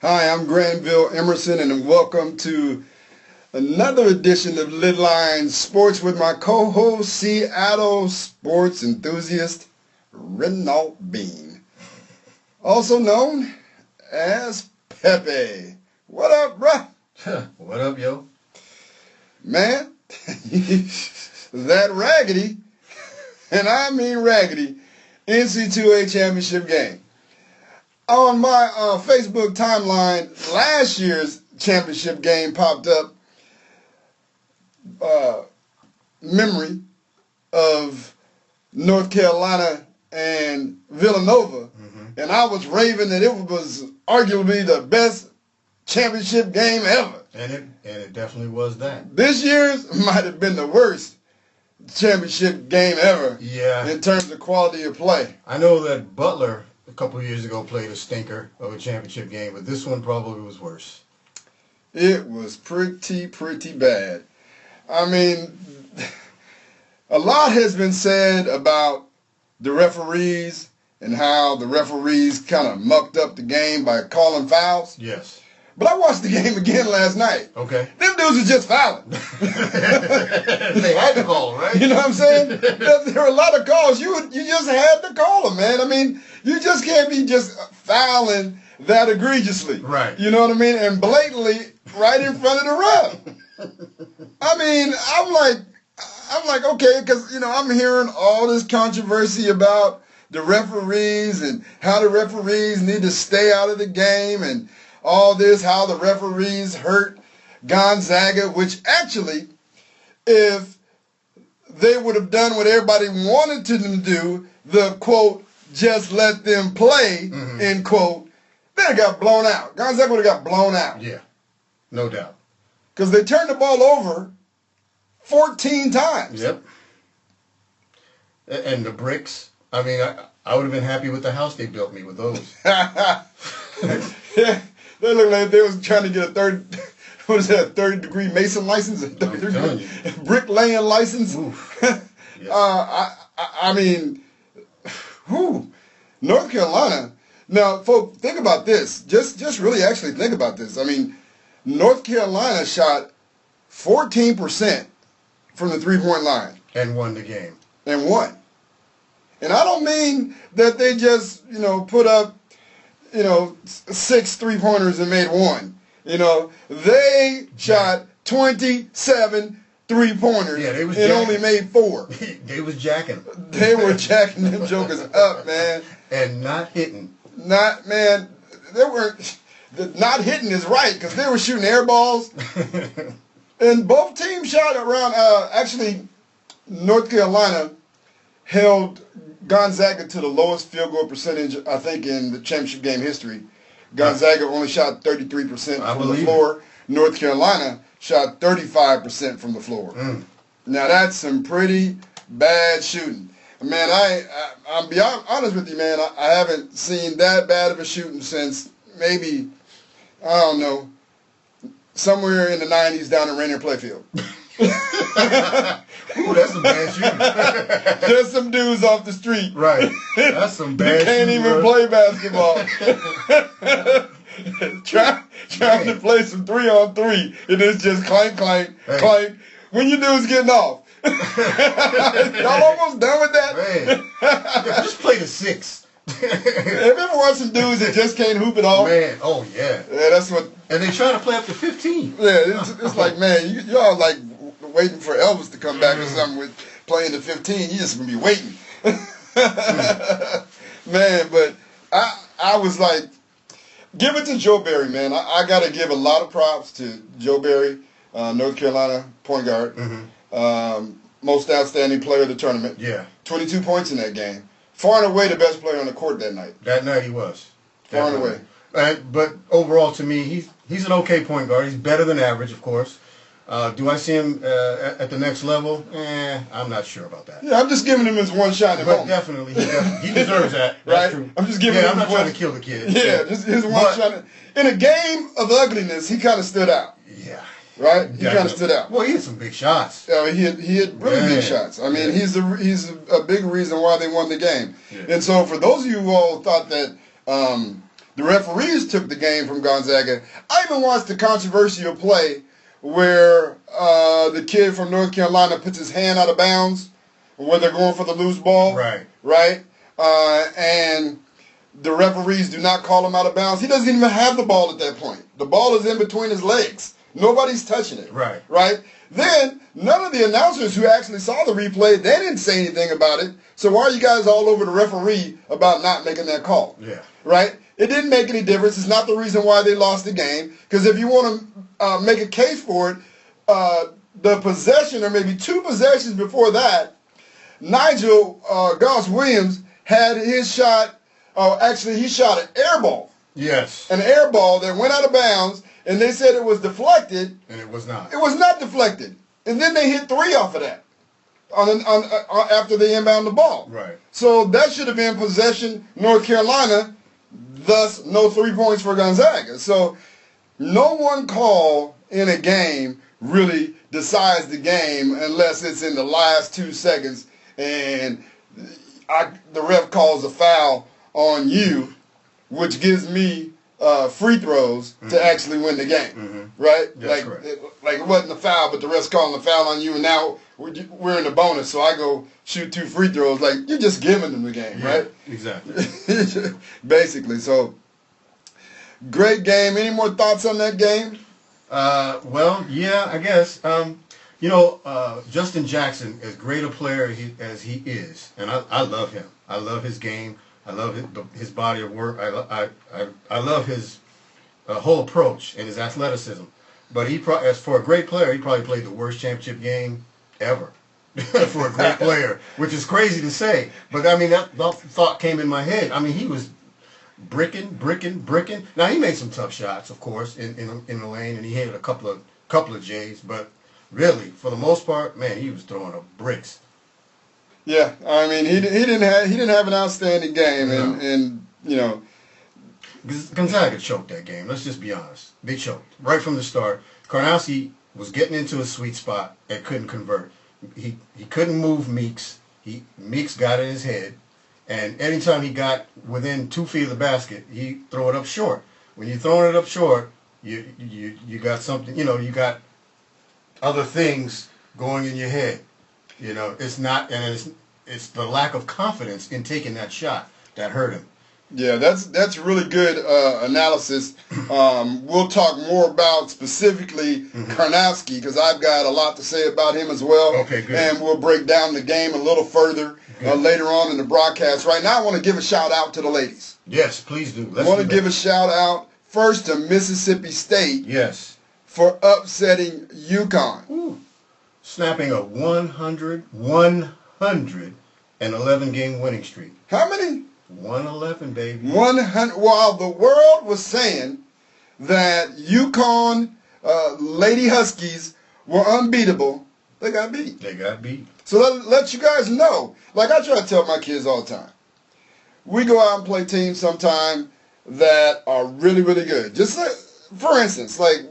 Hi, I'm Granville Emerson, and welcome to another edition of Lidline Sports with my co-host, Seattle sports enthusiast, Renault Bean, also known as Pepe. What up, bruh? What up, yo? Man, that raggedy, and I mean raggedy, NC2A championship game. On my Facebook timeline, last year's championship game popped up. Memory of North Carolina and Villanova, and I was raving that it was arguably the best championship game ever. And it definitely was that. This year's might have been the worst championship game ever. Yeah. In terms of quality of play. I know that Butler a couple of years ago played a stinker of a championship game, but this one probably was worse. It was pretty bad. I mean, a lot has been said about the referees and how the referees kind of mucked up the game by calling fouls. Yes. But I watched the game again last night. Okay. Them dudes were just fouling. They had to call, right? You know what I'm saying? There were a lot of calls. You just had to call them, man. I mean, you just can't be just fouling that egregiously. Right. You know what I mean? And blatantly right in front of the ref. I mean, I'm like, okay, because, you know, I'm hearing all this controversy about the referees and how the referees need to stay out of the game and all this, how the referees hurt Gonzaga, which actually, if they would have done what everybody wanted them to do, the, quote, just let them play, end quote, they'd have got blown out. Gonzaga would have got blown out. Yeah, no doubt. Because they turned the ball over 14 times. Yep. And the bricks, I mean, I would have been happy with the house they built me with those. Yeah, they look like they was trying to get a third degree Mason license, a third degree bricklaying license. Yes. I mean, whew, North Carolina. Now, folks, think about this. Just really actually think about this. I mean, North Carolina shot 14% from the three-point line. And won the game. And won. And I don't mean that they just, you know, put up, you know, 6 three-pointers and made one. You know, they shot 27 three-pointers and only made 4. They was jacking them. They were jacking them jokers up, man. And not hitting. Man, they weren't. Not hitting is right, because they were shooting air balls. And both teams shot around, actually, North Carolina held Gonzaga to the lowest field goal percentage, I think, in the championship game history. Gonzaga only shot 33% from the floor. North Carolina shot 35% from the floor. Now, that's some pretty bad shooting. Man, I'm beyond honest with you, man. I haven't seen that bad of a shooting since maybe, I don't know, somewhere in the 90s down in Rainier Playfield. Ooh, that's some bad shooting. Just some dudes off the street. Right. That's some bad shooting. They can't even play basketball. Trying to play some 3-on-3, and it's just clank, clank. When you dudes getting off. Y'all almost done with that? Man. Yeah, just play the 6. Have you ever watched some dudes that just can't hoop it off? Man, oh yeah. Yeah, that's what. And they try to play up to 15. Yeah, it's like, man, y'all like waiting for Elvis to come back or something with playing the 15. You just gonna be waiting. Man, but I was like, give it to Joe Barry, man. I got to give a lot of props to Joe Barry, North Carolina point guard, most outstanding player of the tournament. Yeah. 22 points in that game. Far and away the best player on the court that night. That night he was. Far and away. But overall, to me, he's an okay point guard. He's better than average, of course. Do I see him at the next level? I'm not sure about that. Yeah, I'm just giving him his one shot. But definitely, he deserves that. right? That's true. I'm just giving him. I'm not trying to kill the kid. Yeah, just his one shot. In a game of ugliness, he kind of stood out. Yeah. Right? He kind of stood out. Well, he had some big shots. He had really big shots. I mean, he's a big reason why they won the game. Yeah. And so for those of you who all thought that the referees took the game from Gonzaga. I even watched the controversial play where the kid from North Carolina puts his hand out of bounds when they're going for the loose ball. Right? And the referees do not call him out of bounds. He doesn't even have the ball at that point. The ball is in between his legs. Nobody's touching it. Right? Then, none of the announcers who actually saw the replay, they didn't say anything about it. So why are you guys all over the referee about not making that call? Right? It didn't make any difference. It's not the reason why they lost the game. Because if you want to make a case for it, the possession, or maybe 2 possessions before that, Nigel Goss-Williams had his shot, actually he shot an air ball. An air ball that went out of bounds, and they said it was deflected. And it was not. It was not deflected. And then they hit 3 off of that after they inbound the ball. So that should have been possession, North Carolina, thus no 3 points for Gonzaga. So no one call in a game really decides the game unless it's in the last 2 seconds and the ref calls a foul on you, which gives me free throws to actually win the game, right? Like it wasn't a foul, but the ref's calling a foul on you, and now we're in the bonus, so I go shoot 2 free throws. Like, you're just giving them the game, right? Exactly. Basically, so great game. Any more thoughts on that game? Well, yeah, I guess. Justin Jackson, as great a player as he is, and I love him. I love his game. I love his body of work. I love his whole approach and his athleticism. But as for a great player, he probably played the worst championship game ever for a great player, which is crazy to say. But I mean, that thought came in my head. I mean, he was bricking. Now he made some tough shots, of course, in the lane, and he hit a couple of J's. But really, for the most part, man, he was throwing up bricks. Yeah, I mean, he didn't have an outstanding game, and Gonzaga choked that game. Let's just be honest. They choked right from the start. Karnowski was getting into a sweet spot and couldn't convert. He couldn't move Meeks. Meeks got in his head, and anytime he got within 2 feet of the basket, he throw it up short. When you're throwing it up short, you got something. You got other things going in your head. It's not, and it's the lack of confidence in taking that shot that hurt him. Yeah, that's really good analysis. We'll talk more about specifically Karnowski, because I've got a lot to say about him as well. Okay, good. And we'll break down the game a little further later on in the broadcast. Right now, I want to give a shout out to the ladies. Yes, please do. I want to give a shout out first to Mississippi State. Yes. For upsetting UConn. Ooh. Snapping a 111 game winning streak. How many? 111, baby. 100. While the world was saying that UConn Lady Huskies were unbeatable, they got beat. So let you guys know. Like I try to tell my kids all the time, we go out and play teams sometime that are really, really good. Just like, for instance, like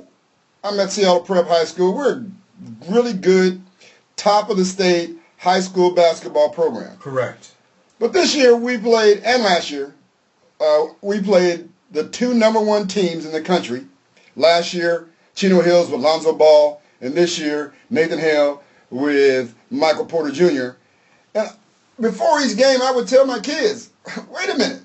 I'm at Seattle Prep High School. We're really good, top of the state high school basketball program. Correct. But this year we played, and last year, we played the 2 #1 teams in the country. Last year, Chino Hills with Lonzo Ball, and this year, Nathan Hale with Michael Porter Jr. And before each game, I would tell my kids, wait a minute,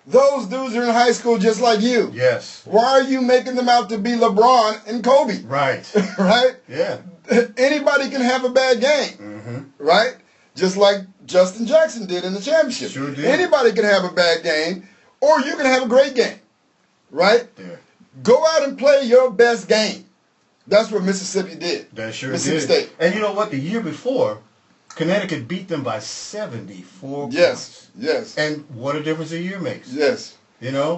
those dudes are in high school just like you. Yes. Why are you making them out to be LeBron and Kobe? Right. Right? Yeah. Anybody can have a bad game. Right? Just like Justin Jackson did in the championship. Sure did. Anybody can have a bad game, or you can have a great game. Right? Yeah. Go out and play your best game. That's what Mississippi did. That sure Mississippi did. State. And you know what? The year before, Connecticut beat them by 74 points. Yes. And what a difference a year makes. Yes.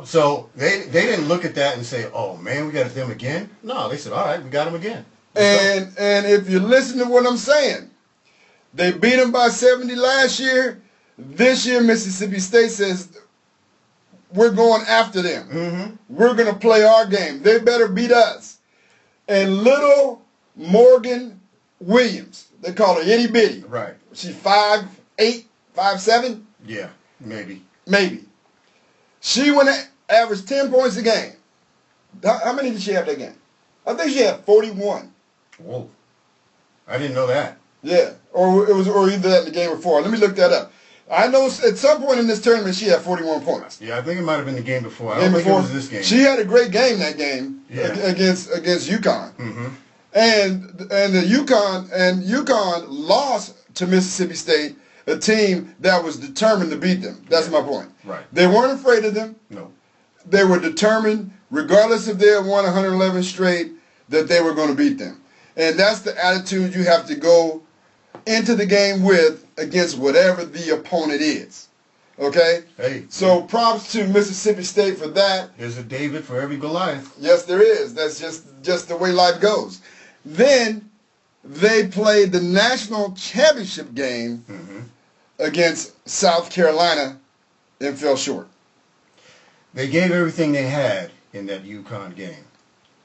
So they didn't look at that and say, oh, man, we got them again. No, they said, all right, we got them again. And if you listen to what I'm saying, they beat them by 70 last year. This year, Mississippi State says, we're going after them. We're going to play our game. They better beat us. And little Morgan Williams, they call her itty bitty. Right. She's 5'8", 5'7"? Yeah, maybe. Maybe. She went averaged 10 points a game. How many did she have that game? I think she had 41. Whoa. I didn't know that. Yeah, or either that in the game before. Let me look that up. I know at some point in this tournament she had 41 points. Yeah, I think it might have been the game before. I don't think it was this game. She had a great game that game against UConn. Mm-hmm. And UConn lost to Mississippi State, a team that was determined to beat them. That's my point. Right. They weren't afraid of them. No. They were determined, regardless if they had won 111 straight, that they were going to beat them. And that's the attitude you have to go into the game with against whatever the opponent is. Okay? Hey. So props to Mississippi State for that. There's a David for every Goliath. Yes, there is. That's just the way life goes. Then they played the national championship game against South Carolina and fell short. They gave everything they had in that UConn game.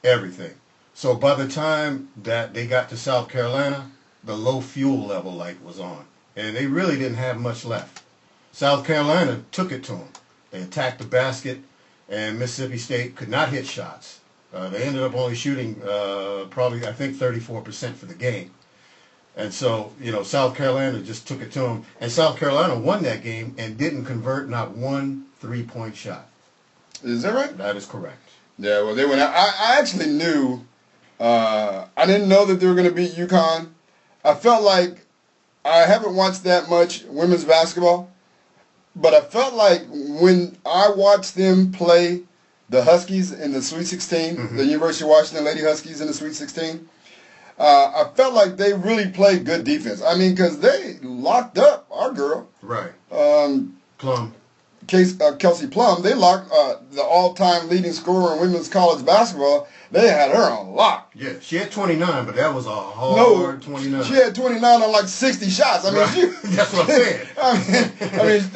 Everything. So by the time that they got to South Carolina, the low fuel level light was on. And they really didn't have much left. South Carolina took it to them. They attacked the basket, and Mississippi State could not hit shots. They ended up only shooting probably, I think, 34% for the game. And so, South Carolina just took it to them. And South Carolina won that game and didn't convert not one 3-point shot. Is that right? That is correct. Yeah, well, they went out. I actually knew. I didn't know that they were going to beat UConn. I felt like I haven't watched that much women's basketball, but I felt like when I watched them play the Huskies in the Sweet 16, the University of Washington Lady Huskies in the Sweet 16, I felt like they really played good defense. I mean, because they locked up our girl. Right. Plum. Kelsey Plum. They locked the all-time leading scorer in women's college basketball. They had her on lock. Yeah, she had 29, but that was a hard 29. She had 29 on like 60 shots. I mean, right. That's what I'm saying.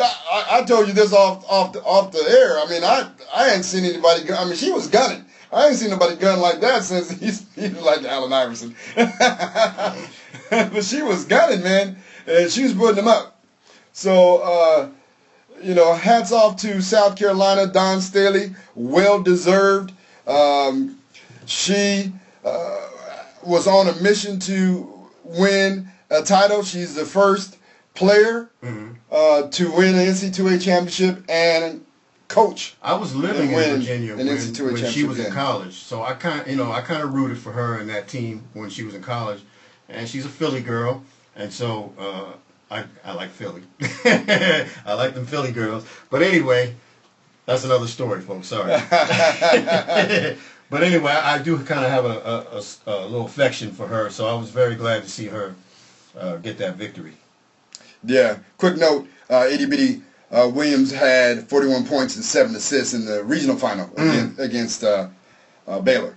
I told you this off the air. I mean, I hadn't seen anybody. I mean, she was gunning. I ain't seen nobody gun like that since he's like Allen Iverson. But she was gunning, man, and she was putting them up. So, hats off to South Carolina, Don Staley, well deserved. She was on a mission to win a title. She's the first player to win an NCAA championship and coach. I was living in Virginia when she was in college, so I kind of rooted for her and that team when she was in college. And she's a Philly girl, and so I like Philly. I like them Philly girls. But anyway, that's another story, folks. Sorry. But anyway, I do kind of have a little affection for her, so I was very glad to see her get that victory. Yeah. Quick note, Itty Bitty Williams had 41 points and 7 assists in the regional final against Baylor.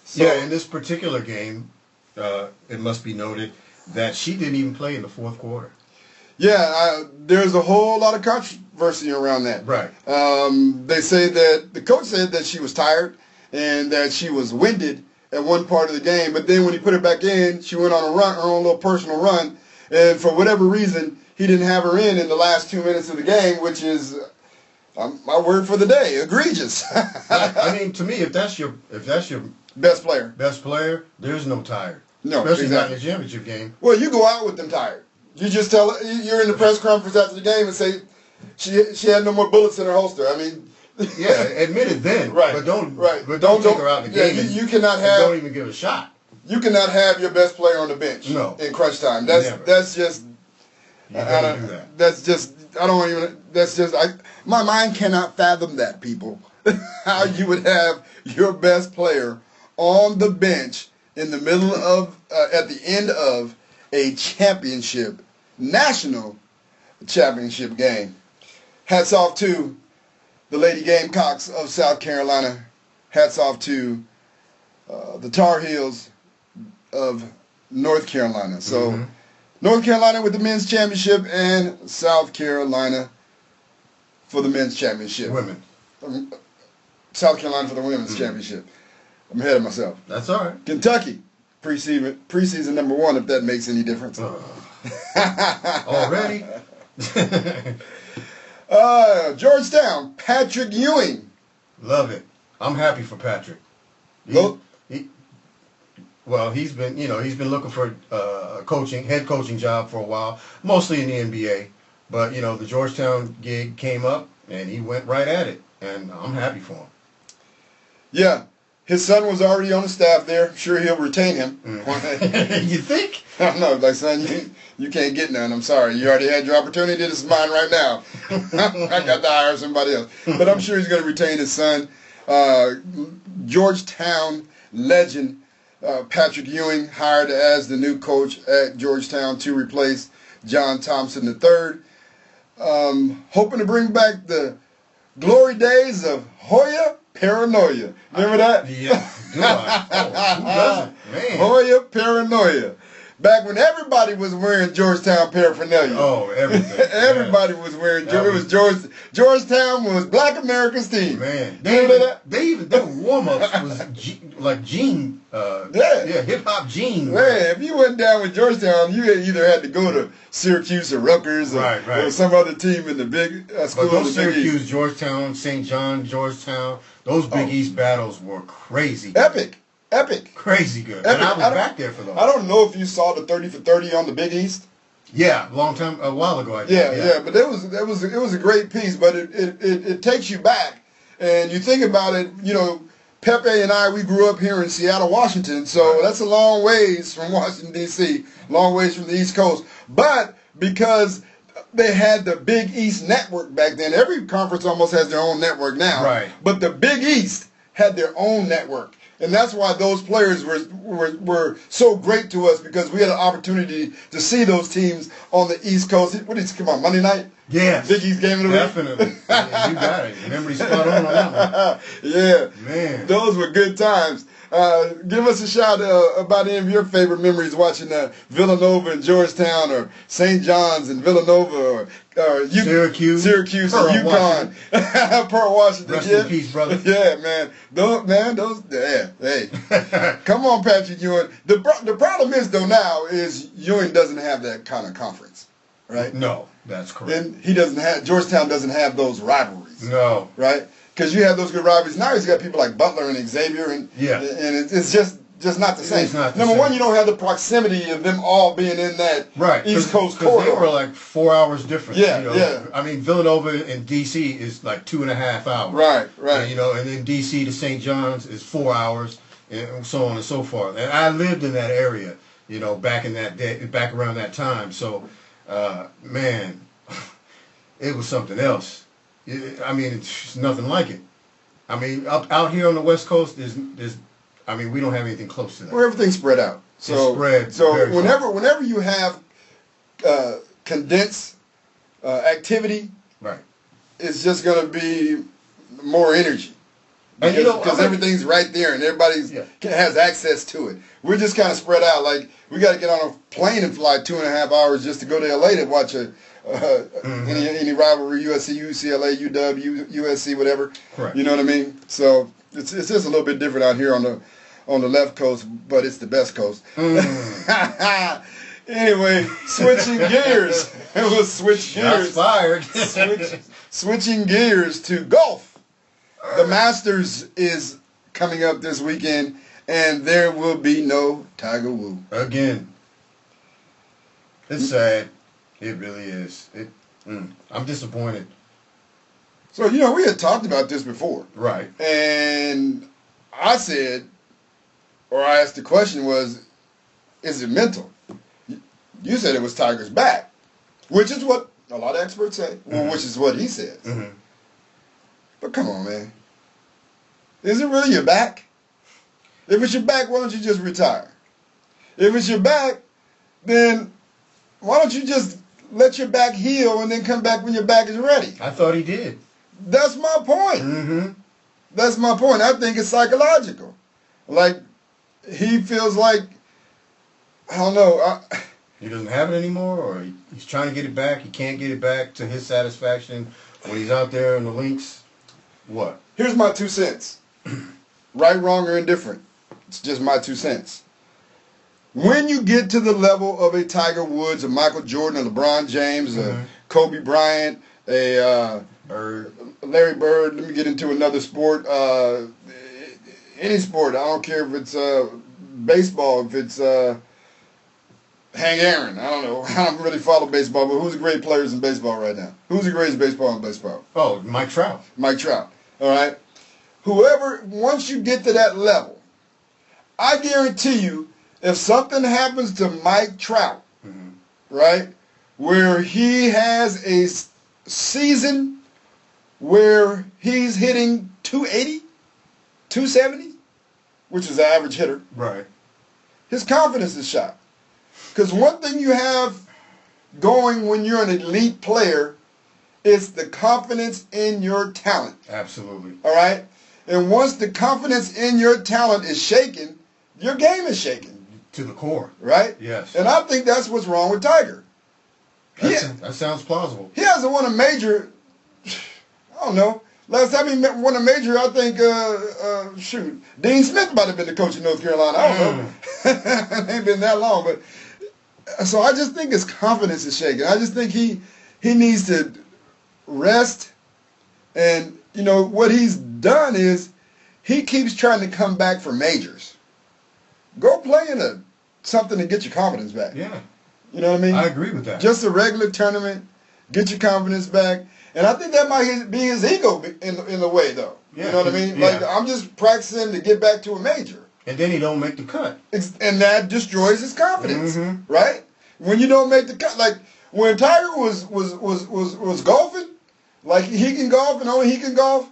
So, yeah, in this particular game, it must be noted that she didn't even play in the fourth quarter. Yeah, there's a whole lot of controversy around that. Right. They say that the coach said that she was tired and that she was winded at one part of the game, but then when he put her back in, she went on a run, her own little personal run, and for whatever reason, he didn't have her in the last 2 minutes of the game, which is my word for the day, egregious. I mean, to me, if that's your best player, there's no tired. No, especially exactly. not in the championship game. Well, you go out with them tired. You just tell her, you're in the press conference after the game and say she had no more bullets in her holster. I mean, yeah, admit it then. Right. But don't take her out in the game. You cannot have. Don't even give a shot. You cannot have your best player on the bench. No. In crunch time. Never. That's just. You don't do that. That's just. I don't even. That's just. My mind cannot fathom that, people. How you would have your best player on the bench in the middle of at the end of a championship, national championship game. Hats off to the Lady Gamecocks of South Carolina. Hats off to the Tar Heels of North Carolina. So North Carolina with the men's championship and South Carolina for the men's championship. Women. South Carolina for the women's championship. I'm ahead of myself. That's all right. Kentucky, preseason #1, if that makes any difference. Already? Georgetown, Patrick Ewing Love it. I'm happy for Patrick. Look. Well, he's been looking for a head coaching job for a while, mostly in the NBA. But, the Georgetown gig came up, and he went right at it. And I'm happy for him. Yeah. His son was already on the staff there. I'm sure he'll retain him. You think? I don't know. Like, son, you can't get none. I'm sorry. You already had your opportunity. This is mine right now. I got to hire somebody else. But I'm sure he's going to retain his son. Georgetown legend Patrick Ewing hired as the new coach at Georgetown to replace John Thompson III. Hoping to bring back the glory days of Hoya Paranoia. Remember that? Yeah. Do I? Oh, who doesn't? Man. Hoya Paranoia. Back when everybody was wearing Georgetown paraphernalia. Oh, everything. Everybody was wearing Georgetown was Black America's team. Man, their warm-ups was jean, hip hop jean. Man, if you went down with Georgetown, you either had to go to Syracuse or Rutgers or some other team in the big school. But those Syracuse, Georgetown, St. John, Georgetown, those Big East battles were crazy. Epic. Crazy good. Epic. And I was back there for those. I don't know if you saw the 30 for 30 on the Big East. Yeah, a while ago. I did. Yeah. But it was a great piece. But it takes you back, and you think about it. Pepe and I, we grew up here in Seattle, Washington, so that's a long ways from Washington D.C., long ways from the East Coast. But because they had the Big East network back then, every conference almost has their own network now. Right. But the Big East had their own network. And that's why those players were so great to us, because we had an opportunity to see those teams on the East Coast. What did you come on, Monday night? Yeah. Big East game of the week? Definitely. Yeah, you got it. Memory spot on that one. Yeah. Man. Those were good times. Give us a shout about any of your favorite memories watching Villanova and Georgetown, or St. John's and Villanova, or Syracuse and UConn. Pearl Washington. Rest in peace, brother. Yeah, man. Hey. Come on, Patrick Ewing. The problem is, though, now is Ewing doesn't have that kind of conference, right? No, that's correct. And Georgetown doesn't have those rivalries. No. Right? Because you have those good rivalries. Now he's got people like Butler and Xavier, and it's just not the same. It's not the Number same. one, you don't have the proximity of them all being in that East Coast corridor. They were like 4 hours different. Yeah. I mean, Villanova and D.C. is like 2.5 hours. Right. And then D.C. to St. John's is 4 hours, and so on and so forth. And I lived in that area, back around that time. So, man, it was something else. It's nothing like it. I mean, out here on the West Coast, we don't have anything close to that. Where everything's spread out. So whenever you have condensed activity, right, it's just going to be more energy. Because everything's right there and everybody has access to it. We're just kind of spread out. Like, we got to get on a plane and fly 2.5 hours just to go to LA to watch any rivalry, USC, UCLA, UW, USC, whatever. Correct. You know what I mean? So it's just a little bit different out here on the left coast, but it's the best coast. Anyway, switching gears. We'll switch gears. Shots fired. Switching gears to golf. The Masters is coming up this weekend, and there will be no Tiger Woods. Again. It's sad. It really is. I'm disappointed. So, we had talked about this before. Right. And I said, or I asked the question was, is it mental? You said it was Tiger's back, which is what a lot of experts say, which is what he says. Mm-hmm. But come on, man. Is it really your back? If it's your back, why don't you just retire? If it's your back, then why don't you just let your back heal and then come back when your back is ready? I thought he did. That's my point. Mm-hmm. That's my point. I think it's psychological. Like, he feels like, I don't know. He doesn't have it anymore, or he's trying to get it back. He can't get it back to his satisfaction when he's out there in the links. What? Here's my 2 cents. Right, wrong, or indifferent. It's just my 2 cents. When you get to the level of a Tiger Woods, a Michael Jordan, a LeBron James, a Kobe Bryant, a Bird. Larry Bird. Let me get into another sport. Any sport. I don't care if it's baseball, if it's Hank Aaron. I don't know. I don't really follow baseball, but who's the great players in baseball right now? Who's the greatest baseball in baseball? Oh, Mike Trout. Mike Trout. All right. Whoever, once you get to that level, I guarantee you, if something happens to Mike Trout, right, where he has a season where he's hitting 280, 270, which is the average hitter, Right. his confidence is shot. Because one thing you have going when you're an elite player is the confidence in your talent. Absolutely. All right? And once the confidence in your talent is shaken, your game is shaken. To the core. Right? Yes. And I think that's what's wrong with Tiger. That sounds plausible. He hasn't won a major, I don't know. Last time he won a major, I think, Dean Smith might have been the coach of North Carolina. I don't know. It ain't been that long. But so I just think his confidence is shaken. I just think he needs to rest. And, you know, what he's done is he keeps trying to come back for majors. Go play in something to get your confidence back. Yeah. You know what I mean? I agree with that. Just a regular tournament, get your confidence back. And I think that might be his ego in the way, though. Yeah, you know what I mean? yeah. Like, I'm just practicing to get back to a major. And then he don't make the cut. And that destroys his confidence, Mm-hmm. right? When you don't make the cut, like when Tiger was golfing, like he can golf and only he can golf,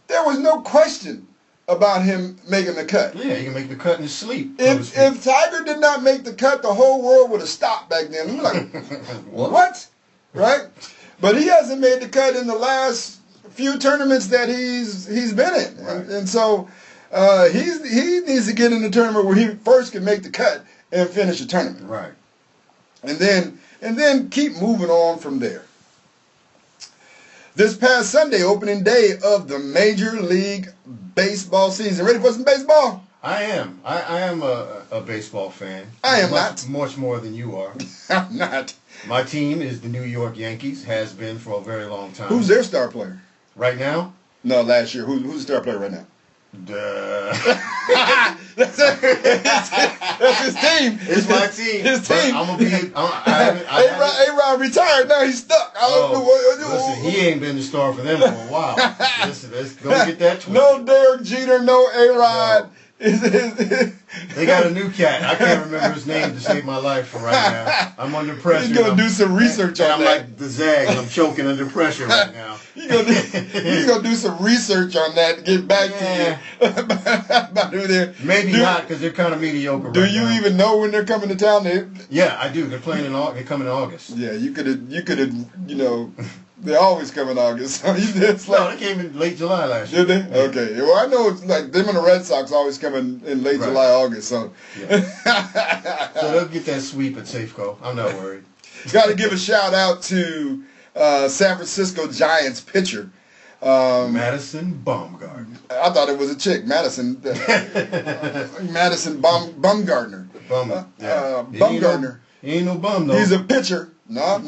there was no question about him making the cut. Yeah, he can make the cut in his sleep. If Tiger did not make the cut, the whole world would have stopped back then. You're like, what? Right? But he hasn't made the cut in the last few tournaments that he's been in, Right. and so he needs to get in the tournament where he first can make the cut and finish the tournament, Right. and then keep moving on from there. This past Sunday, opening day of the Major League Baseball season. Ready for some baseball? I am. I am a baseball fan. I am not. Much more than you are. I'm not. My team is the New York Yankees. Has been for a very long time. Who's their star player? Right now? No, last year. Who's the star player right now? Duh. That's his team. It's my team. His team. I'm gonna be. A-Rod retired. Now he's stuck. I don't know what to do. Listen, he ain't been the star for them for a while. Listen, don't get that twisted. No Derek Jeter. No A-Rod. They got a new cat. I can't remember his name to save my life right now. I'm under pressure. He's gonna do some research on I'm that. like the Zag. I'm choking under pressure right now. He's gonna do some research on that to get back to you about who they're. Maybe not, because they're kind of mediocre. Do you even know when they're coming to town? Yeah, I do. They're playing They're coming in August. Yeah, you could have, you know. They always come in August. So No, they came in late July last year. Did they? Okay. Well, I know it's like them and the Red Sox always come in late July, August. So, yeah. So they'll get that sweep at Safeco. I'm not worried. Got to give a shout out to San Francisco Giants pitcher. Madison Bumgarner. I thought it was a chick, Madison. Madison Bumgarner. Bumgarner. He ain't no bum, though. He's a pitcher. No.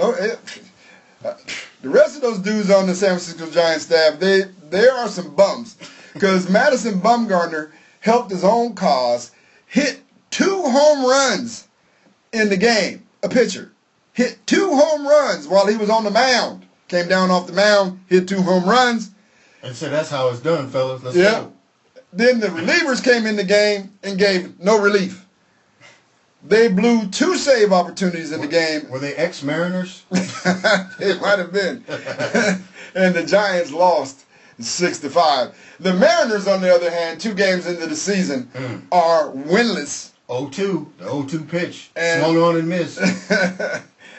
The rest of those dudes on the San Francisco Giants staff, there are some bums. Because Madison Bumgarner helped his own cause, hit 2 home runs in the game. A pitcher. Hit 2 home runs while he was on the mound. Came down off the mound, hit 2 home runs. And so that's how it's done, fellas. Let's go. Then the relievers came in the game and gave no relief. They blew 2 save opportunities in the game. Were they ex-Mariners? It might have been. And the Giants lost 6-5. The Mariners, on the other hand, 2 games into the season, are winless. 0-2. The 0-2 pitch. Swung on and missed.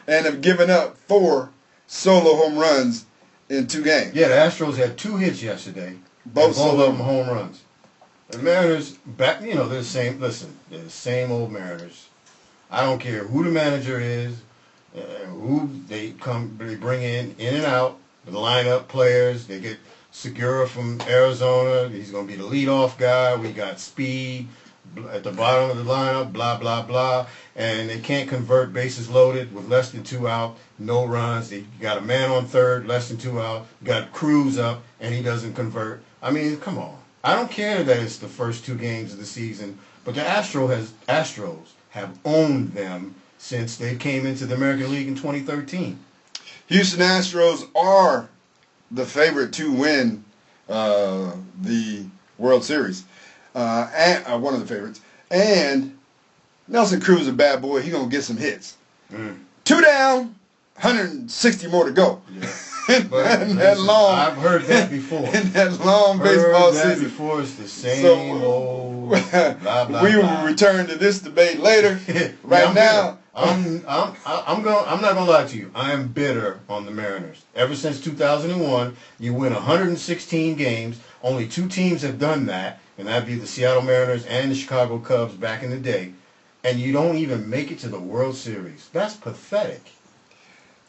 And have given up 4 solo home runs in 2 games. Yeah, the Astros had 2 hits yesterday. Both of them home runs. The Mariners, they're the same. Listen, they're the same old Mariners. I don't care who the manager is, who they bring in and out, the lineup players. They get Segura from Arizona. He's going to be the leadoff guy. We got speed. at the bottom of the lineup, blah, blah, blah, and they can't convert bases loaded with less than 2 out, no runs. You got a man on third, less than 2 out, got Cruz up, and he doesn't convert. I mean, come on. I don't care that it's the first 2 games of the season, but the Astros have owned them since they came into the American League in 2013. Houston Astros are the favorite to win the World Series, and one of the favorites. And Nelson Cruz is a bad boy. He's going to get some hits. 2 down, 160 more to go. Yeah. I've heard that before. In that long baseball season. Before, it's the same old blah, blah, we will blah. return to this debate later. Right now, I'm not gonna lie to you. I am bitter on the Mariners. Ever since 2001, you win 116 games. Only 2 teams have done that, and that'd be the Seattle Mariners and the Chicago Cubs back in the day. And you don't even make it to the World Series. That's pathetic.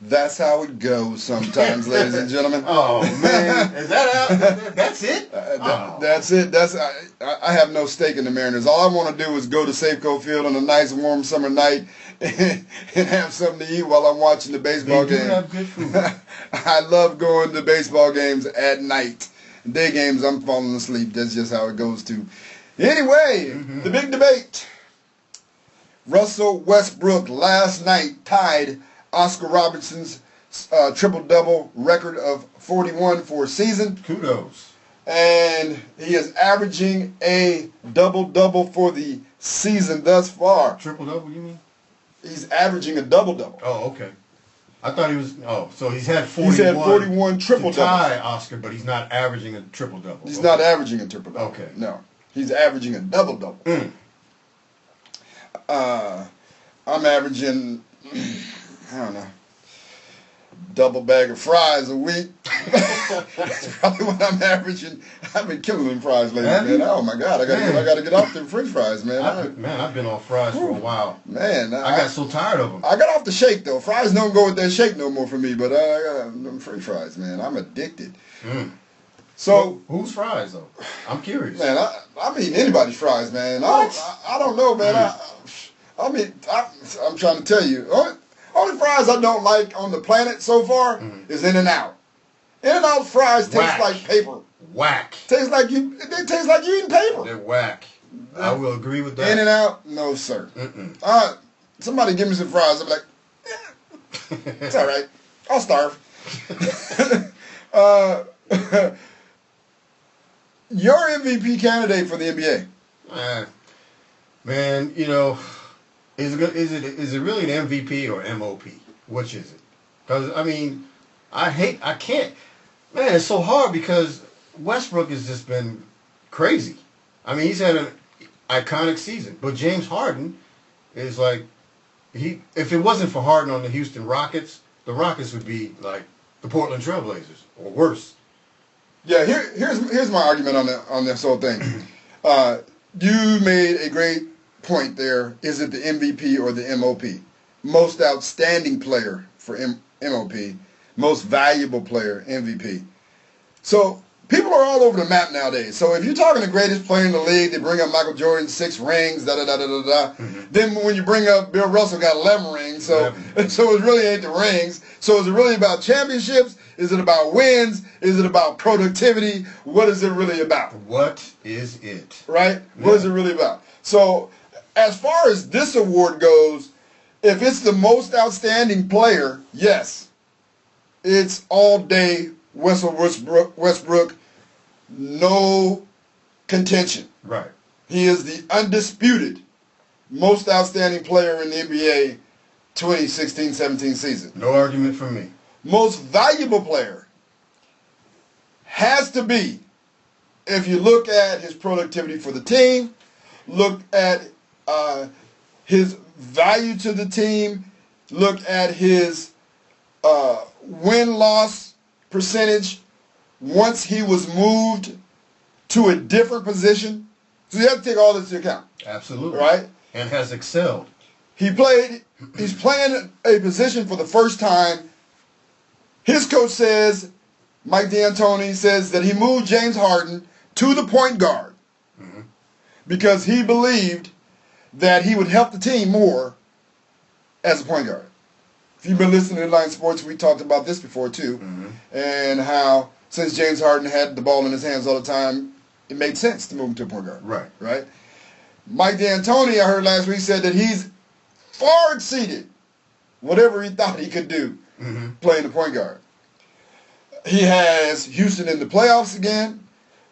That's how it goes sometimes, ladies and gentlemen. Oh, man. Is that out? That's it? That's it. I have no stake in the Mariners. All I want to do is go to Safeco Field on a nice, warm summer night and have something to eat while I'm watching the baseball game. They do have good food. I love going to baseball games at night. Day games, I'm falling asleep. That's just how it goes, too. Anyway, the big debate. Russell Westbrook last night tied Oscar Robertson's triple-double record of 41 for a season. Kudos. And he is averaging a double-double for the season thus far. Triple-double, you mean? He's averaging a double-double. Oh, okay. I thought he was, so he's had 41. He's had 41 triple-doubles. To tie Oscar, but he's not averaging a triple-double. He's not averaging a triple-double. Okay. No. He's averaging a double-double. I'm averaging, I don't know, double bag of fries a week. That's probably what I'm averaging. I've been killing them fries lately, man. Oh my God, I gotta get off them French fries, man. I've been off fries for a while. Man, I got so tired of them. I got off the shake though. Fries don't go with that shake no more for me, but I got them French fries, man. I'm addicted. So whose fries though? I'm curious. Man, I'm eating anybody's fries, man. What? I don't know, man. I'm trying to tell you. Only fries I don't like on the planet so far is In-N-Out. In-N-Out fries taste like paper. Whack. They taste like you eating paper. They're whack. I will agree with that. In-N-Out, no sir. Somebody give me some fries. I'm like, it's all right. I'll starve. Your MVP candidate for the NBA? Man, you know, is it really an MVP or MOP? Which is it? Because, I mean, I can't. Man, it's so hard because Westbrook has just been crazy. I mean, he's had an iconic season. But James Harden is like, if it wasn't for Harden on the Houston Rockets, the Rockets would be like the Portland Trailblazers or worse. Yeah, here's my argument on this whole thing. You made a great point there. Is it the MVP or the MOP? Most outstanding player for MOP, most valuable player MVP. So people are all over the map nowadays. So if you're talking the greatest player in the league, they bring up Michael Jordan, 6 rings, da-da-da-da-da-da. Then when you bring up Bill Russell, got 11 rings. So it really ain't the rings. So is it really about championships? Is it about wins? Is it about productivity? What is it really about? What is it? Right? Yeah. What is it really about? So as far as this award goes, if it's the most outstanding player, yes, it's all day Westbrook, no contention. Right. He is the undisputed most outstanding player in the NBA 2016-17 season. No argument from me. Most valuable player has to be, if you look at his productivity for the team, look at his value to the team, look at his win-loss percentage once he was moved to a different position. So you have to take all this into account. Absolutely. Right? And has excelled. He's playing a position for the first time. His coach says, Mike D'Antoni says that he moved James Harden to the point guard. because he believed that he would help the team more as a point guard. If you've been listening to Lidline Sports, we talked about this before too, and how since James Harden had the ball in his hands all the time, it made sense to move him to a point guard. Right. Right? Mike D'Antoni, I heard last week, said that he's far exceeded whatever he thought he could do playing the point guard. He has Houston in the playoffs again.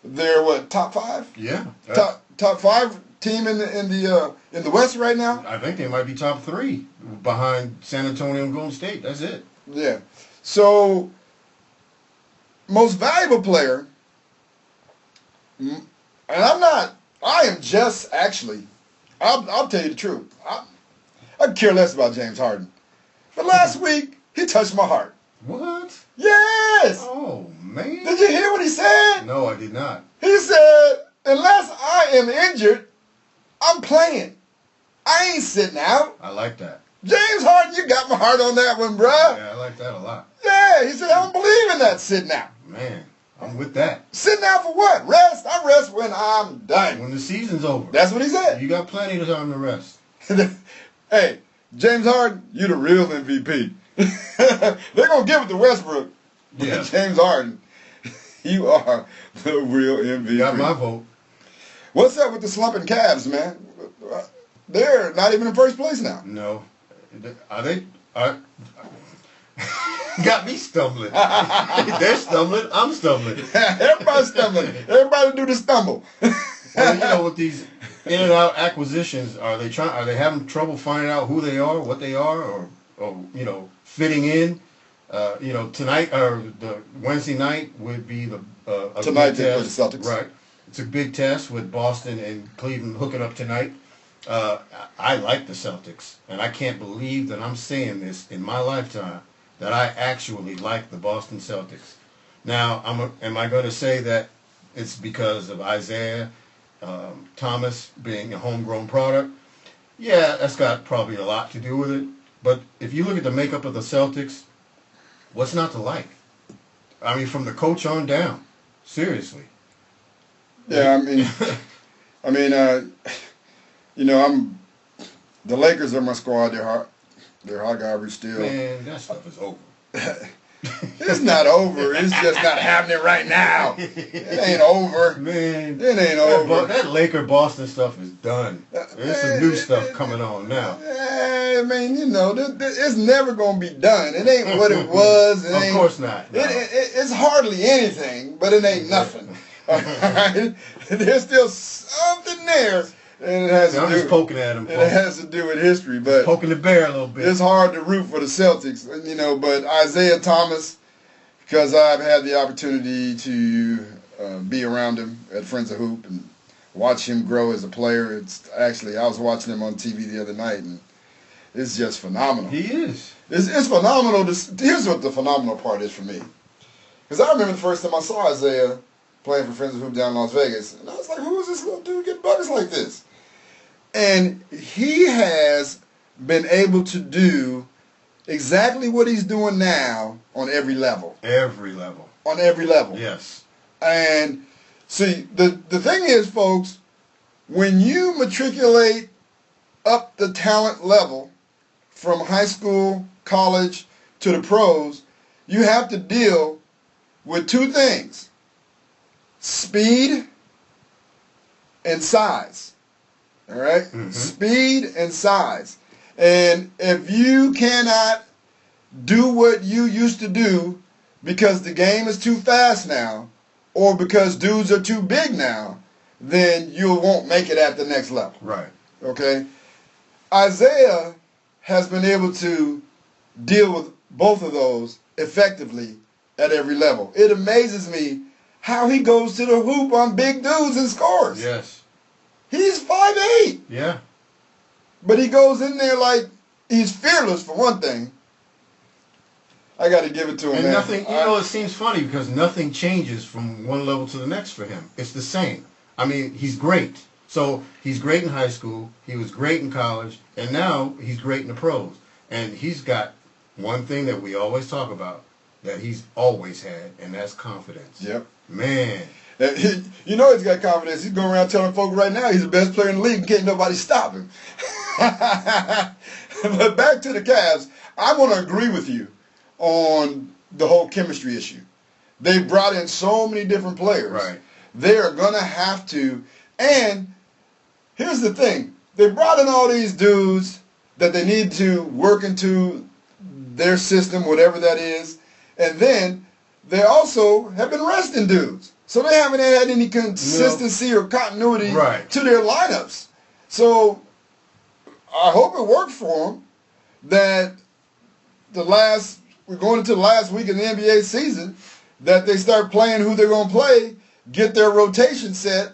They're what, top 5? Yeah. Top 5 team in the West right now. I think they might be top 3 behind San Antonio and Golden State. That's it. Yeah. So, most valuable player, and I am just actually, I'll tell you the truth. I could care less about James Harden. But last week, he touched my heart. What? Yes! Oh, man. Did you hear what he said? No, I did not. He said, unless I am injured, I'm playing. I ain't sitting out. I like that. James Harden, you got my heart on that one, bruh. Yeah, I like that a lot. Yeah, he said, I don't believe in that sitting out. Man, I'm with that. Sitting out for what? Rest? I rest when I'm done. When the season's over. That's what he said. You got plenty of time to rest. Hey, James Harden, you the real MVP. They're going to give it to Westbrook. Yeah. James Harden, you are the real MVP. You got my vote. What's up with the slumping Cavs, man? They're not even in first place now. No. Are they? Got me stumbling. They're stumbling. I'm stumbling. Everybody's stumbling. Everybody do the stumble. Well, you know, with these in and out acquisitions, are they having trouble finding out who they are, what they are, or you know, fitting in? You know, tonight or the Wednesday night would be the tonight they play the Celtics. Right. It's a big test with Boston and Cleveland hooking up tonight. I like the Celtics, and I can't believe that I'm saying this in my lifetime, that I actually like the Boston Celtics. Now, am I going to say that it's because of Isaiah Thomas being a homegrown product? Yeah, that's got probably a lot to do with it. But if you look at the makeup of the Celtics, what's not to like? I mean, from the coach on down. Seriously. Yeah, I mean, you know, the Lakers are my squad. They're hot garbage still. Man, that stuff is over. It's not over. It's just not happening right now. It ain't over. Man, it ain't over. That Laker Boston stuff is done. There's some new stuff coming on now. I mean, you know, it's never gonna be done. It ain't what it was. Of course not. No. It's hardly anything, but it ain't nothing. All right? There's still something there. And it has I'm just poking at him. It has to do with history, but poking the bear a little bit. It's hard to root for the Celtics, you know. But Isaiah Thomas, because I've had the opportunity to be around him at Friends of Hoop and watch him grow as a player. It's actually, I was watching him on TV the other night, and it's just phenomenal. He is. It's phenomenal. Here's what the phenomenal part is for me, because I remember the first time I saw Isaiah playing for Friends of Hoop down in Las Vegas, and I was like, "Who is this little dude getting buckets like this?" And he has been able to do exactly what he's doing now on every level. Every level. On every level. Yes. And see, the thing is, folks, when you matriculate up the talent level from high school, college, to the pros, you have to deal with two things: speed and size. All right? Mm-hmm. Speed and size. And if you cannot do what you used to do because the game is too fast now, or because dudes are too big now, then you won't make it at the next level. Right. Okay? Isaiah has been able to deal with both of those effectively at every level. It amazes me how he goes to the hoop on big dudes and scores. Yes. He's 5'8". Yeah. But he goes in there like he's fearless, for one thing. I got to give it to him, and man. Nothing, you know, it seems funny because nothing changes from one level to the next for him. It's the same. I mean, he's great. So he's great in high school. He was great in college. And now he's great in the pros. And he's got one thing that we always talk about that he's always had, and that's confidence. Yep. Man. You know he's got confidence. He's going around telling folks right now he's the best player in the league and can't nobody stop him. But back to the Cavs, I want to agree with you on the whole chemistry issue. They brought in so many different players. Right. They are going to have to. And here's the thing. They brought in all these dudes that they need to work into their system, whatever that is. And then they also have been resting dudes. So they haven't had any consistency or continuity to their lineups. So I hope it worked for them that we're going into the last week of the NBA season, that they start playing who they're going to play, get their rotation set.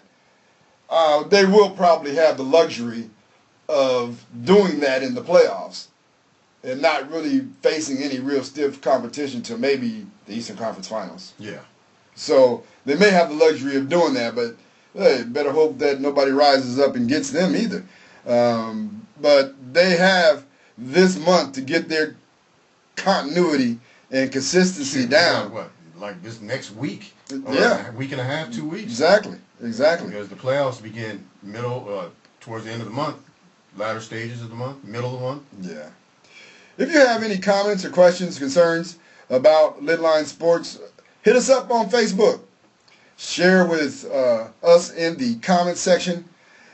They will probably have the luxury of doing that in the playoffs and not really facing any real stiff competition till maybe the Eastern Conference Finals. Yeah. So they may have the luxury of doing that, but hey, better hope that nobody rises up and gets them either. But they have this month to get their continuity and consistency down. What, like this next week? Yeah. A week and a half, 2 weeks? Exactly. Because the playoffs begin towards the end of the month, latter stages of the month, middle of the month. Yeah. If you have any comments or questions, concerns about Lidline Sports, hit us up on Facebook. Share with us in the comments section,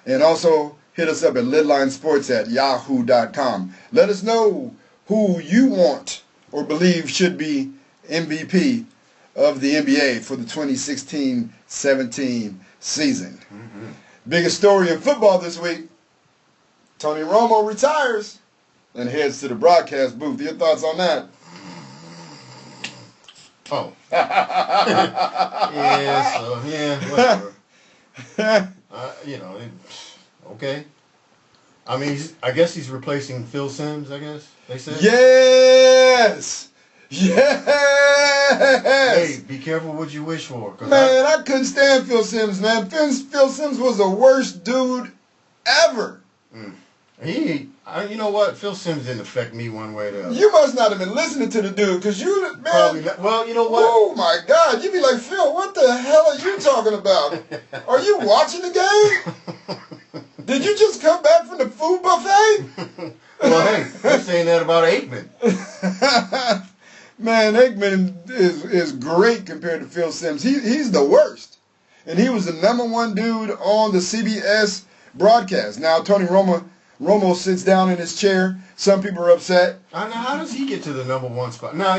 and also hit us up at lidlinesports@yahoo.com. Let us know who you want or believe should be MVP of the NBA for the 2016-17 season. Mm-hmm. Biggest story in football this week, Tony Romo retires and heads to the broadcast booth. Your thoughts on that? Oh. Whatever. Okay. I mean, I guess he's replacing Phil Simms, I guess, they said. Yes! Yes! Hey, be careful what you wish for. Man, I couldn't stand Phil Simms, man. Phil Simms was the worst dude ever. You know what? Phil Simms didn't affect me one way or the other. You must not have been listening to the dude, because man. Probably not. Well, you know what? Oh, my God. You'd be like, Phil, what the hell are you talking about? Are you watching the game? Did you just come back from the food buffet? Well, hey, they're saying that about Aikman. Man, Aikman is great compared to Phil Simms. He's the worst. And he was the #1 dude on the CBS broadcast. Now, Tony Romo sits down in his chair. Some people are upset. Now, how does he get to the #1 spot? Now,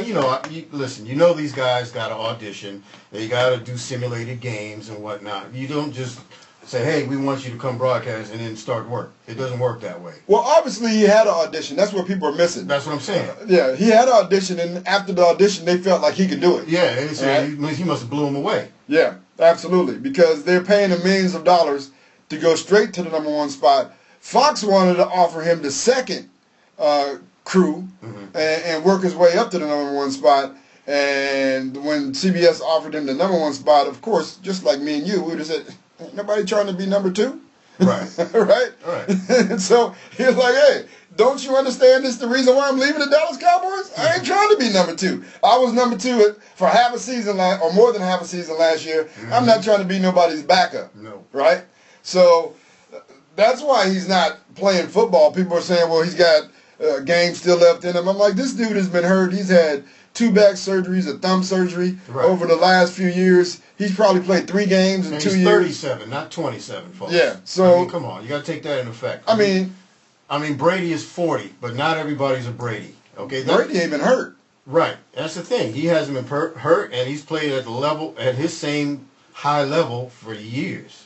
listen, these guys got to audition. They got to do simulated games and whatnot. You don't just say, hey, we want you to come broadcast and then start work. It doesn't work that way. Well, obviously he had an audition. That's what people are missing. That's what I'm saying. Yeah, he had an audition, and after the audition, they felt like he could do it. Yeah, they said he must have blew him away. Yeah, absolutely, because they're paying him millions of dollars to go straight to the #1 spot. Fox wanted to offer him the second crew and work his way up to the #1 spot. And when CBS offered him the #1 spot, of course, just like me and you, we would have said, ain't nobody trying to be #2. Right. Right? And so he was like, hey, don't you understand this is the reason why I'm leaving the Dallas Cowboys? I ain't trying to be #2. I was #2 for half a season, or more than half a season last year. I'm not trying to be nobody's backup. No. Right? So that's why he's not playing football. People are saying, well, he's got games still left in him. I'm like, this dude has been hurt. He's had 2 back surgeries, a thumb surgery over the last few years. He's probably played 3 games in 2 years. He's 37, not 27, folks. Yeah, so come on, you got to take that into effect. I mean, Brady is 40, but not everybody's a Brady. Okay, Brady ain't been hurt. Right, that's the thing. He hasn't been hurt, and he's played at his same high level for years.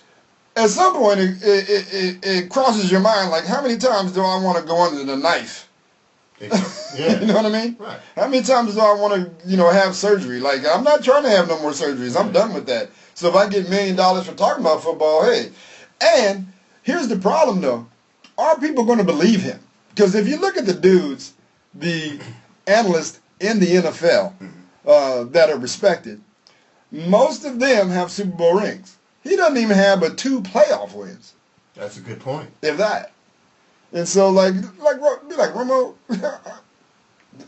At some point, it crosses your mind, like, how many times do I want to go under the knife? Yeah. You know what I mean? Right. How many times do I want to, have surgery? Like, I'm not trying to have no more surgeries. I'm done with that. So if I get $1 million for talking about football, hey. And here's the problem, though. Are people going to believe him? Because if you look at the dudes, the analysts in the NFL that are respected, most of them have Super Bowl rings. He doesn't even have but 2 playoff wins. That's a good point. If that. And so, be like, Romo,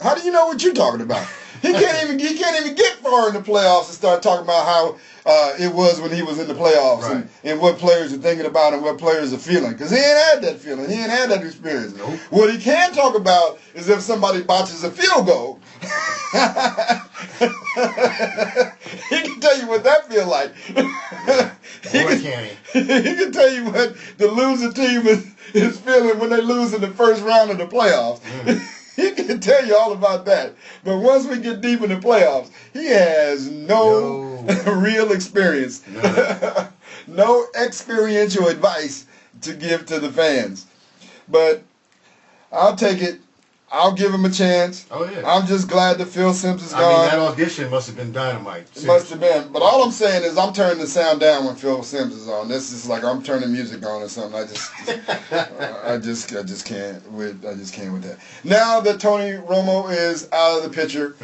how do you know what you're talking about? He can't even get far in the playoffs and start talking about how it was when he was in the playoffs and what players are thinking about and what players are feeling. Because he ain't had that feeling. He ain't had that experience. Nope. What he can talk about is if somebody botches a field goal. He can tell you what that feel like. He can tell you what the losing team is feeling when they lose in the first round of the playoffs. He can tell you all about that. But once we get deep in the playoffs, he has no real experience. No experiential advice to give to the fans. But I'll take it. I'll give him a chance. Oh, yeah. I'm just glad that Phil Simpson's gone. I mean, that audition must have been dynamite. It must have been. But all I'm saying is I'm turning the sound down when Phil Simpson's on. This is like I'm turning music on or something. I just can't with that. Now that Tony Romo is out of the picture,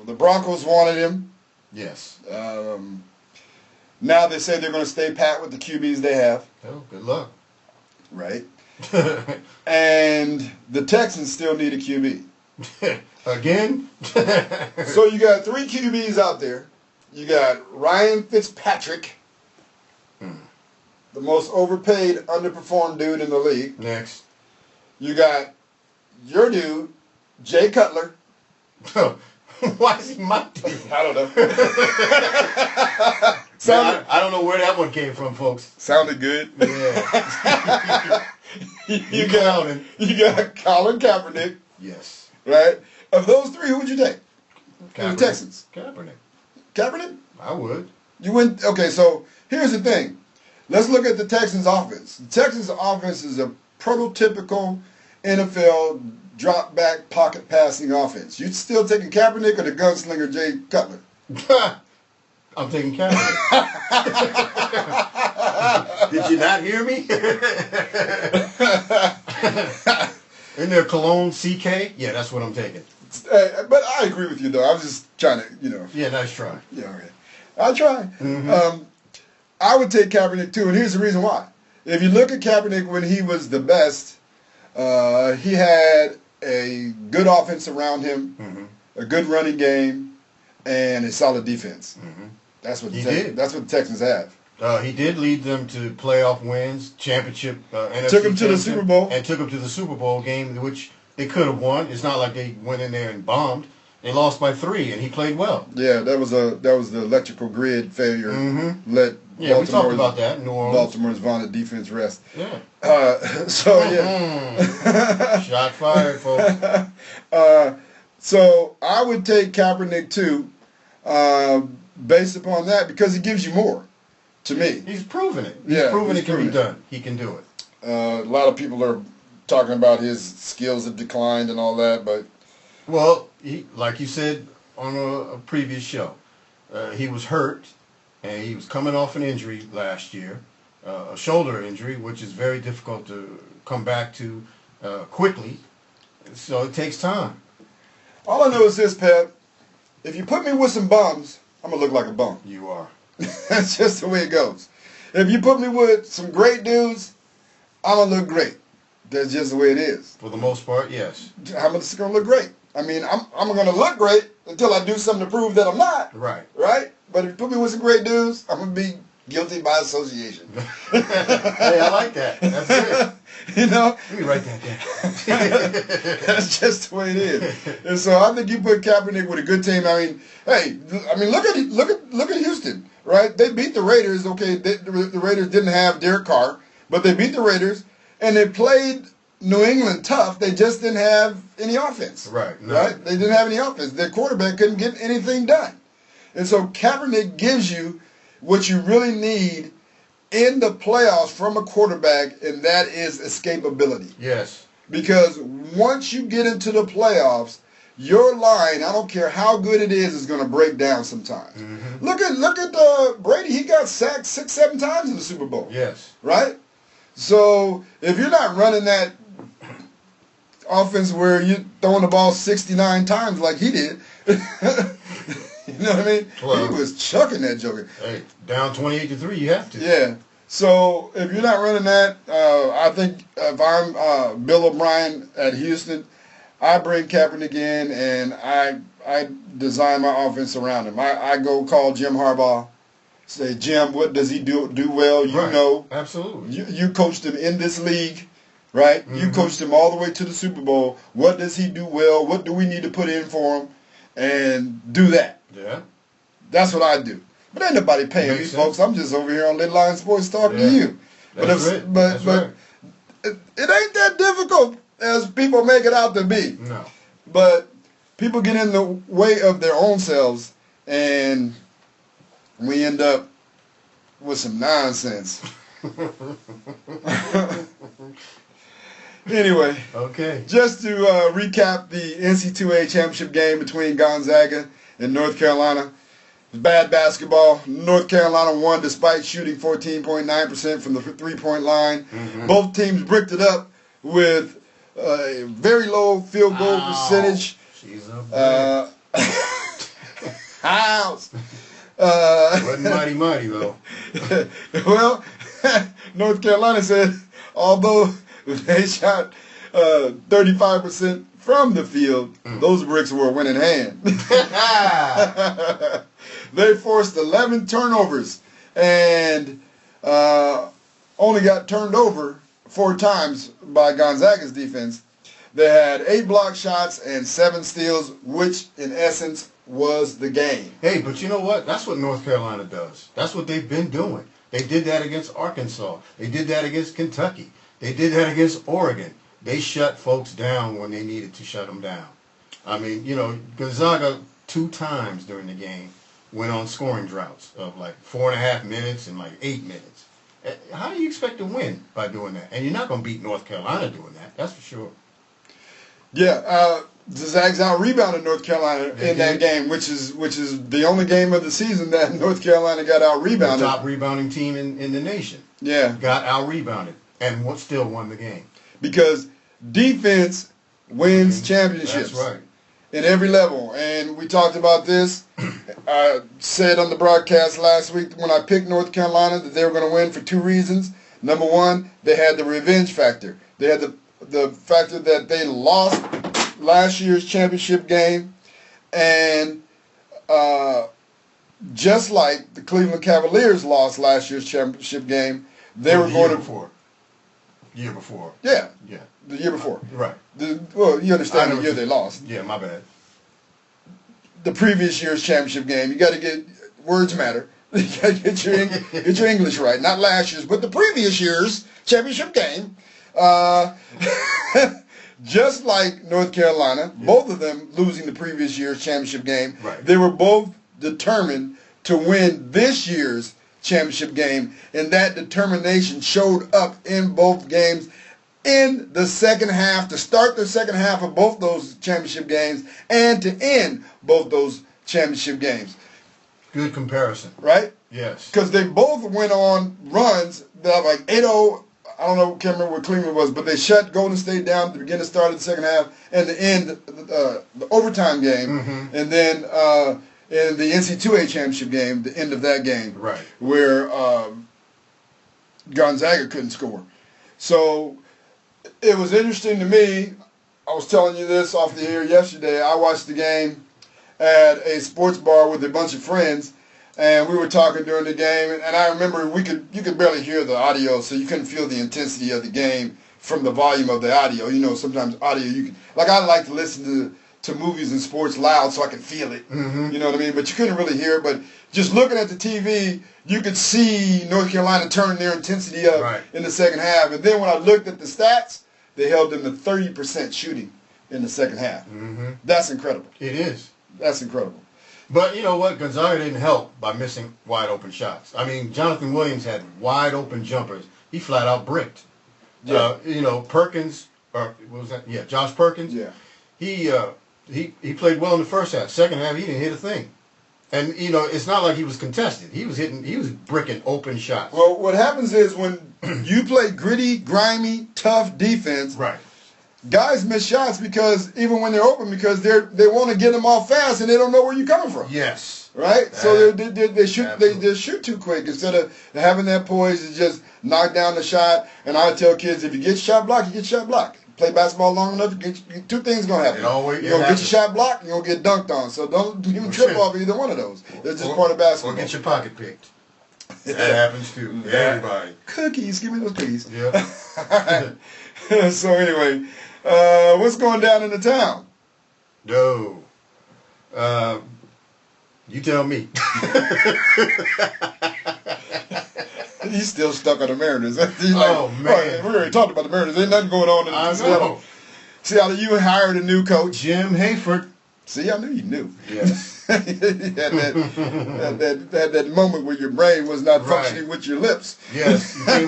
the Broncos wanted him. Yes. Now they say they're going to stay pat with the QBs they have. Oh, good luck. Right. And the Texans still need a QB. Again? So you got 3 QBs out there. You got Ryan Fitzpatrick, the most overpaid, underperformed dude in the league. Next. You got your dude, Jay Cutler. Why is he my dude? I don't know. I don't know where that one came from, folks. Sounded good. Yeah. You got Colin Kaepernick. Yes. Right? Of those 3, who would you take? The Texans. Kaepernick. Kaepernick? I would. You went. Okay, so here's the thing. Let's look at the Texans' offense. The Texans' offense is a prototypical NFL drop-back pocket passing offense. You still taking Kaepernick or the gunslinger Jay Cutler? I'm taking Kaepernick. Did you not hear me? Isn't there Cologne CK? Yeah, that's what I'm taking. But I agree with you, though. I was just trying to, Yeah, nice try. Yeah, okay. I'll try. I would take Kaepernick, too, and here's the reason why. If you look at Kaepernick when he was the best, he had a good offense around him, a good running game, and a solid defense. That's what That's what the Texans have. He did lead them to playoff wins, championship, NFC took them to the Super Bowl, and took them to the Super Bowl game, which they could have won. It's not like they went in there and bombed. They lost by 3, and he played well. Yeah, that was the electrical grid failure. Let we talked about that. New Orleans. Baltimore's vaunted defense rest. Yeah. Shot fired, folks. So I would take Kaepernick too, based upon that, because he gives you more. To me, he's proven it. He's proven it can be done. He can do it. A lot of people are talking about his skills have declined and all that, but like you said on a previous show, he was hurt, and he was coming off an injury last year, a shoulder injury, which is very difficult to come back to quickly. So it takes time. All I know is this, Pep. If you put me with some bums, I'm gonna look like a bum. You are. That's just the way it goes. If you put me with some great dudes, I'm going to look great. That's just the way it is. For the most part, yes. I'm just going to look great. I mean, I'm going to look great until I do something to prove that I'm not. Right. Right? But if you put me with some great dudes, I'm going to be guilty by association. Hey, I like that. That's good. Let me write that down. That's just the way it is. And so I think you put Kaepernick with a good team. I mean, look at Houston, right? They beat the Raiders. Okay, the Raiders didn't have Derek Carr, but they beat the Raiders, and they played New England tough. They just didn't have any offense. Right. No. Right? They didn't have any offense. Their quarterback couldn't get anything done. And so Kaepernick gives you what you really need in the playoffs from a quarterback, and that is escapability. Yes. Because once you get into the playoffs, your line, I don't care how good it is going to break down sometimes. Look at Brady. He got sacked 6-7 times in the Super Bowl. Yes. Right? So if you're not running that offense where you're throwing the ball 69 times like he did, you know what I mean? Well, he was chucking that joker. Hey, down 28-3, you have to. Yeah. So if you're not running that, I think if I'm Bill O'Brien at Houston, I bring Kaepernick in, and I design my offense around him. I go call Jim Harbaugh, say, Jim, what does he do well? You know. Absolutely. You coached him in this league, right? You coached him all the way to the Super Bowl. What does he do well? What do we need to put in for him? And do that. Yeah. That's what I do. But ain't nobody paying me, folks. I'm just over here on Lidline Sports talking to you. That's But it ain't that difficult as people make it out to be. No. But people get in the way of their own selves, and we end up with some nonsense. Anyway, okay. Just to recap the NC2A championship game between Gonzaga and North Carolina. Bad basketball. North Carolina won despite shooting 14.9% from the three-point line. Both teams bricked it up with a very low field goal percentage. She's a House. wasn't mighty though. Well, North Carolina said although they shot 35% from the field, those bricks were a winning hand. They forced 11 turnovers and only got turned over 4 times by Gonzaga's defense. They had 8 block shots and 7 steals, which in essence was the game. Hey, but you know what? That's what North Carolina does. That's what they've been doing. They did that against Arkansas. They did that against Kentucky. They did that against Oregon. They shut folks down when they needed to shut them down. I mean, you know, Gonzaga 2 times during the game went on scoring droughts of like 4.5 minutes and like 8 minutes. How do you expect to win by doing that? And you're not going to beat North Carolina doing that. That's for sure. Yeah, the Zags out-rebounded North Carolina in that game, which is the only game of the season that North Carolina got out-rebounded. The top rebounding team in the nation. Yeah. Got out-rebounded and still won the game. Because defense wins championships. That's right. In every level. And we talked about this. I said on the broadcast last week when I picked North Carolina that they were going to win for 2 reasons. Number one, they had the revenge factor. They had the factor that they lost last year's championship game. And just like the Cleveland Cavaliers lost last year's championship game, they were going to... Year before. Yeah. Yeah. The year before. Right. Well, you understand the year they lost. Yeah, my bad. The previous year's championship game. You got to get, words matter. You got to get your English right. Not last year's, but the previous year's championship game. Just like North Carolina, both of them losing the previous year's championship game, they were both determined to win this year's championship game, and that determination showed up in both games in the second half, to start the second half of both those championship games and to end both those championship games. Good comparison. Right? Yes. Because they both went on runs that like 8-0, I don't know, can't remember what Cleveland was, but they shut Golden State down at the beginning, start of the second half, and the end, the overtime game, and then in the NC2A championship game, the end of that game, where Gonzaga couldn't score. So it was interesting to me. I was telling you this off the air yesterday. I watched the game at a sports bar with a bunch of friends, and we were talking during the game. And I remember you could barely hear the audio, so you couldn't feel the intensity of the game from the volume of the audio. You know, sometimes audio you can, like, I like to listen to movies and sports loud so I can feel it. You know what I mean? But you couldn't really hear it. But just looking at the TV, you could see North Carolina turn their intensity up in the second half. And then when I looked at the stats, they held them to 30% shooting in the second half. That's incredible. It is. That's incredible. But you know what? Gonzaga didn't help by missing wide open shots. I mean, Jonathan Williams had wide open jumpers. He flat out bricked. You know, Perkins, or what was that? Yeah, Josh Perkins. Yeah. He played well in the first half. Second half, he didn't hit a thing. And, you know, it's not like he was contested. He was bricking open shots. Well, what happens is when you play gritty, grimy, tough defense, guys miss shots because even when they're open, because they want to get them off fast and they don't know where you're coming from. Yes. Right? So they shoot too quick instead of having that poise to just knock down the shot. And I tell kids, if you get shot blocked, you get shot blocked. play basketball long enough, two things going to happen. You're going to get your shot blocked, you're going to get dunked on. So don't even trip off either one of those. It's just part of basketball. Or get your pocket picked. That happens too. Yeah. Everybody. Cookies. Give me those cookies. Yeah. All right. So anyway, what's going down in the town? No. You tell me. He's still stuck on the Mariners. Oh, man. We already talked about the Mariners. Ain't nothing going on in Seattle. Seattle, you hired a new coach. Jim Hayford. See, I knew you knew. Yes. Had that moment where your brain was not functioning with your lips. Yes. He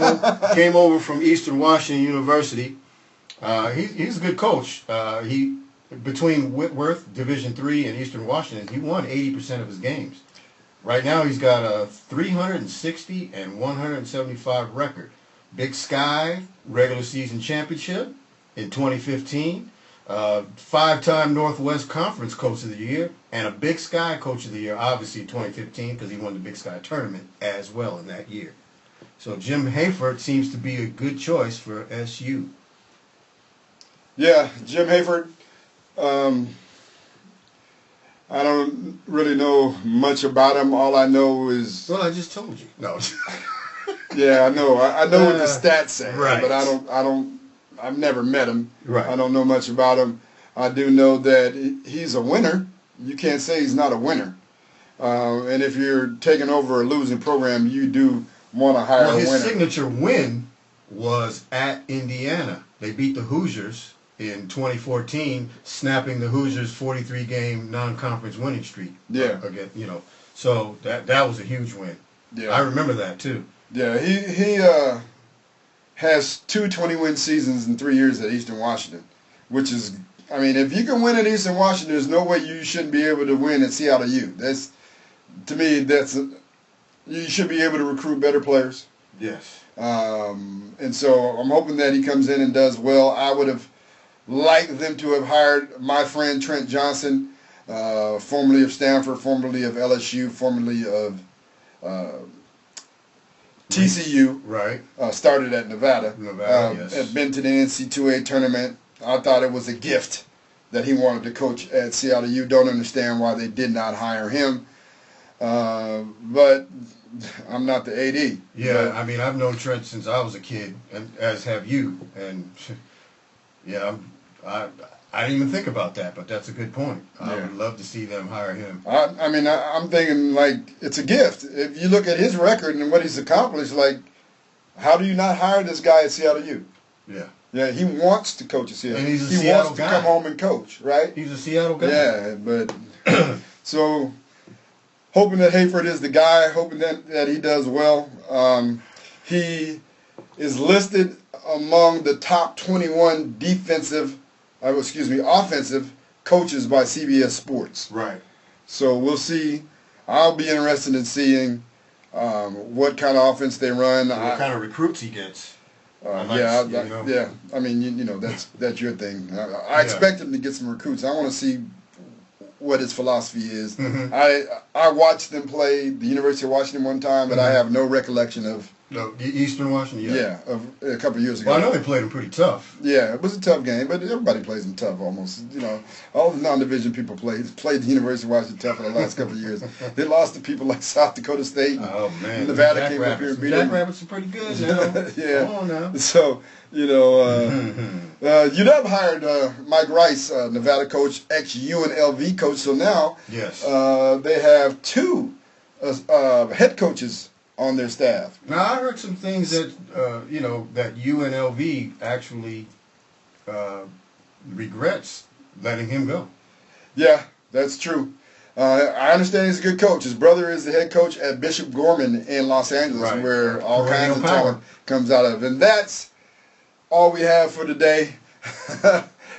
came over from Eastern Washington University. He's a good coach. Between Whitworth, Division III, and Eastern Washington, he won 80% of his games. Right now, he's got a 360 and 175 record. Big Sky regular season championship in 2015. Five-time Northwest Conference Coach of the Year, and a Big Sky Coach of the Year, obviously 2015, because he won the Big Sky tournament as well in that year. So Jim Hayford seems to be a good choice for SU. Yeah, Jim Hayford. I don't really know much about him. All I know is... Well, I just told you. No. Yeah, I know. I know what the stats say, right. But I've never met him. Right. I don't know much about him. I do know that he's a winner. You can't say he's not a winner. And if you're taking over a losing program, you do want to hire a winner. His signature win was at Indiana. They beat the Hoosiers in 2014, snapping the Hoosiers' 43-game non-conference winning streak. Yeah. Again, so that was a huge win. Yeah. I remember that too. Yeah, he has 2 20-win seasons in 3 years at Eastern Washington, which is, I mean, if you can win at Eastern Washington, there's no way you shouldn't be able to win at Seattle U. That's, to me, you should be able to recruit better players. Yes. And so I'm hoping that he comes in and does well. I would have liked them to have hired my friend Trent Johnson, formerly of Stanford, formerly of LSU, formerly of TCU. Right. Started at Nevada. Yes. Had been to the NC2A tournament. I thought it was a gift that he wanted to coach at Seattle U. Don't understand why they did not hire him. But I'm not the AD. Yeah, I mean, I've known Trent since I was a kid, and as have you. And yeah, I didn't even think about that, but that's a good point. I would love to see them hire him. I mean, I'm thinking, like, it's a gift. If you look at his record and what he's accomplished, like, how do you not hire this guy at Seattle U? Yeah. Yeah, he wants to coach at Seattle. And he's a he Seattle wants guy. to come home and coach, right? He's a Seattle guy. Yeah, but so hoping that Hayford is the guy, hoping that he does well. He is listed among the top 21 offensive coaches by CBS Sports. Right. So we'll see. I'll be interested in seeing what kind of offense they run. What kind of recruits he gets. Yeah. I mean, that's your thing. I expect him to get some recruits. I want to see what his philosophy is. Mm-hmm. I watched them play the University of Washington one time, but I have no recollection of. No, Eastern Washington. Yeah, of a couple of years ago. Well, I know they played him pretty tough. Yeah, it was a tough game, but everybody plays them tough almost. All the non-division people played the University of Washington tough for the last couple of years. They lost to people like South Dakota State. Oh man, Nevada came up here and beat them. Jackrabbits are pretty good now. Yeah. Come on now. So UW hired Mike Rice, Nevada coach, ex-UNLV coach. So now they have 2 head coaches on their staff. Now I heard some things that that UNLV actually regrets letting him go. Yeah, that's true. I understand he's a good coach. His brother is the head coach at Bishop Gorman in Los Angeles, where all kinds of talent comes out of. And that's all we have for today.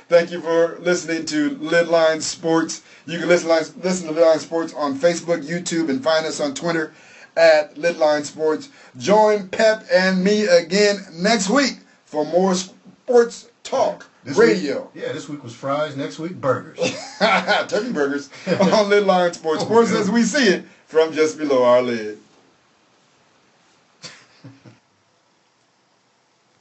Thank you for listening to Lidline Sports. You can listen to Lidline Sports on Facebook, YouTube, and find us on Twitter at Lidline Sports. Join Pep and me again next week for more sports talk radio. This week was fries. Next week, burgers. Turkey burgers on Lidline Sports. Sports as we see it from just below our lid.